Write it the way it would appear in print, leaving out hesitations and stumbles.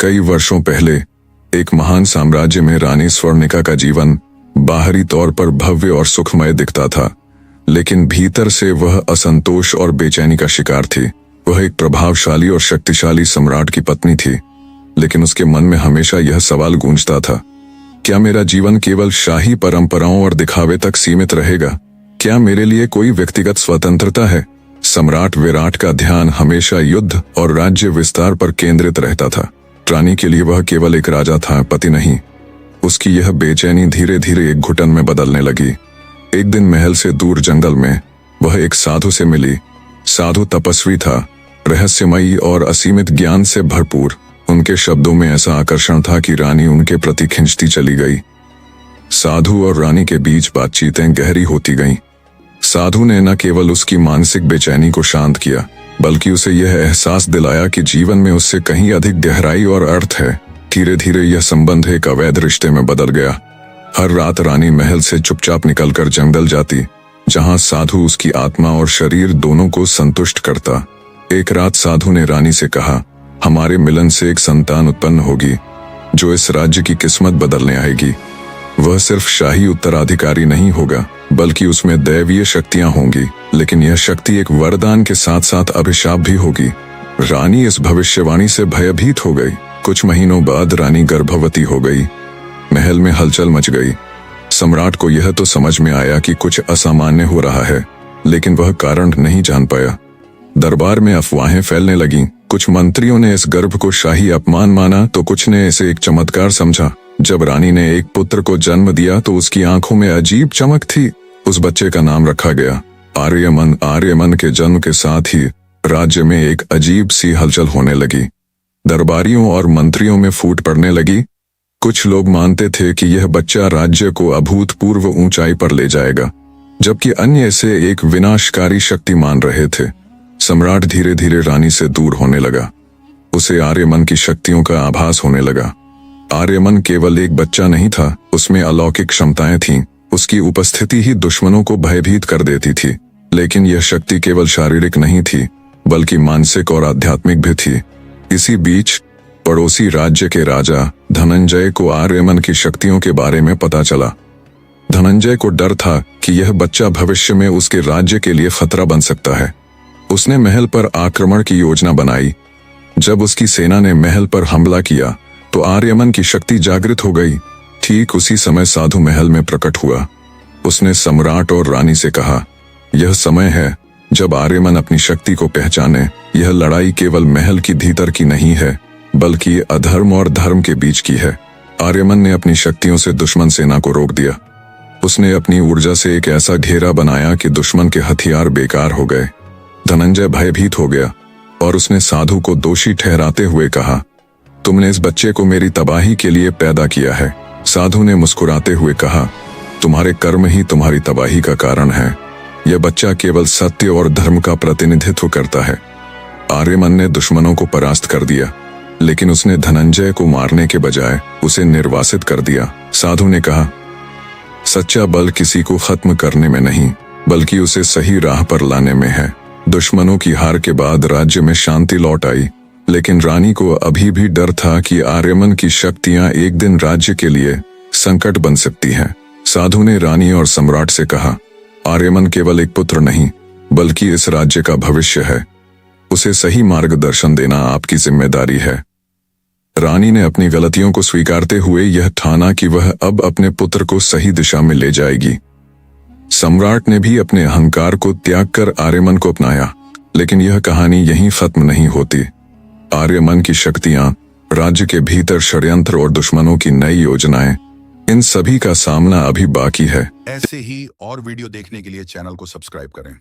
कई वर्षों पहले एक महान साम्राज्य में रानी स्वर्णिका का जीवन बाहरी तौर पर भव्य और सुखमय दिखता था, लेकिन भीतर से वह असंतोष और बेचैनी का शिकार थी। वह एक प्रभावशाली और शक्तिशाली सम्राट की पत्नी थी, लेकिन उसके मन में हमेशा यह सवाल गूंजता था, क्या मेरा जीवन केवल शाही परंपराओं और दिखावे तक सीमित रहेगा? क्या मेरे लिए कोई व्यक्तिगत स्वतंत्रता है? सम्राट विराट का ध्यान हमेशा युद्ध और राज्य विस्तार पर केंद्रित रहता था। रानी के लिए वह केवल एक राजा था, पति नहीं। उसकी यह बेचैनी धीरे धीरे एक घुटन में बदलने लगी। एक दिन महल से दूर जंगल में वह एक साधु से मिली। साधु तपस्वी था, रहस्यमयी और असीमित ज्ञान से भरपूर। उनके शब्दों में ऐसा आकर्षण था कि रानी उनके प्रति खिंचती चली गई। साधु और रानी के बीच बातचीतें गहरी होती गईं। साधु ने न केवल उसकी मानसिक बेचैनी को शांत किया, बल्कि उसे यह एहसास दिलाया कि जीवन में उससे कहीं अधिक गहराई और अर्थ है। धीरे धीरे यह संबंध एक अवैध रिश्ते में बदल गया। हर रात रानी महल से चुपचाप निकलकर जंगल जाती, जहां साधु उसकी आत्मा और शरीर दोनों को संतुष्ट करता। एक रात साधु ने रानी से कहा, हमारे मिलन से एक संतान उत्पन्न होगी जो इस राज्य की किस्मत बदलने आएगी। वह सिर्फ शाही उत्तराधिकारी नहीं होगा, बल्कि उसमें दैवीय शक्तियां होंगी, लेकिन यह शक्ति एक वरदान के साथ साथ अभिशाप भी होगी। रानी इस भविष्यवाणी से भयभीत हो गई। कुछ महीनों बाद रानी गर्भवती हो गई। महल में हलचल मच गई। सम्राट को यह तो समझ में आया कि कुछ असामान्य हो रहा है, लेकिन वह कारण नहीं जान पाया। दरबार में अफवाहें फैलने लगीं। कुछ मंत्रियों ने इस गर्भ को शाही अपमान माना, तो कुछ ने इसे एक चमत्कार समझा। जब रानी ने एक पुत्र को जन्म दिया तो उसकी आंखों में अजीब चमक थी। उस बच्चे का नाम रखा गया आर्यमन। आर्यमन के जन्म के साथ ही राज्य में एक अजीब सी हलचल होने लगी। दरबारियों और मंत्रियों में फूट पड़ने लगी। कुछ लोग मानते थे कि यह बच्चा राज्य को अभूतपूर्व ऊंचाई पर ले जाएगा, जबकि अन्य इसे एक विनाशकारी शक्ति मान रहे थे। सम्राट धीरे धीरे रानी से दूर होने लगा। उसे आर्यमन की शक्तियों का आभास होने लगा। आर्यमन केवल एक बच्चा नहीं था, उसमें अलौकिक क्षमताएं थीं। उसकी उपस्थिति ही दुश्मनों को भयभीत कर देती थी। लेकिन यह शक्ति केवल शारीरिक नहीं थी, बल्कि मानसिक और आध्यात्मिक भी थी। इसी बीच पड़ोसी राज्य के राजा धनंजय को आर्यमन की शक्तियों के बारे में पता चला। धनंजय को डर था कि यह बच्चा भविष्य में उसके राज्य के लिए खतरा बन सकता है। उसने महल पर आक्रमण की योजना बनाई। जब उसकी सेना ने महल पर हमला किया तो आर्यमन की शक्ति जागृत हो गई। ठीक उसी समय साधु महल में प्रकट हुआ। उसने सम्राट और रानी से कहा, यह समय है जब आर्यमन अपनी शक्ति को पहचाने। यह लड़ाई केवल महल की भीतर की नहीं है, बल्कि अधर्म और धर्म के बीच की है। आर्यमन ने अपनी शक्तियों से दुश्मन सेना को रोक दिया। उसने अपनी ऊर्जा से एक ऐसा घेरा बनाया कि दुश्मन के हथियार बेकार हो गए। धनंजय भयभीत हो गया और उसने साधु को दोषी ठहराते हुए कहा, तुमने इस बच्चे को मेरी तबाही के लिए पैदा किया है। साधु ने मुस्कुराते हुए कहा, तुम्हारे कर्म ही तुम्हारी तबाही का कारण है। यह बच्चा केवल सत्य और धर्म का प्रतिनिधित्व करता है। आर्यमन ने दुश्मनों को परास्त कर दिया, लेकिन उसने धनंजय को मारने के बजाय उसे निर्वासित कर दिया। साधु ने कहा, सच्चा बल किसी को खत्म करने में नहीं, बल्कि उसे सही राह पर लाने में है। दुश्मनों की हार के बाद राज्य में शांति लौट आई, लेकिन रानी को अभी भी डर था कि आर्यमन की शक्तियां एक दिन राज्य के लिए संकट बन सकती हैं। साधु ने रानी और सम्राट से कहा, आर्यमन केवल एक पुत्र नहीं, बल्कि इस राज्य का भविष्य है। उसे सही मार्गदर्शन देना आपकी जिम्मेदारी है। रानी ने अपनी गलतियों को स्वीकारते हुए यह ठाना कि वह अब अपने पुत्र को सही दिशा में ले जाएगी। सम्राट ने भी अपने अहंकार को त्याग कर आर्यमन को अपनाया, लेकिन यह कहानी यहीं खत्म नहीं होती। आर्यमन की शक्तियां, राज्य के भीतर षड्यंत्र और दुश्मनों की नई योजनाएं, इन सभी का सामना अभी बाकी है। ऐसे ही और वीडियो देखने के लिए चैनल को सब्सक्राइब करें।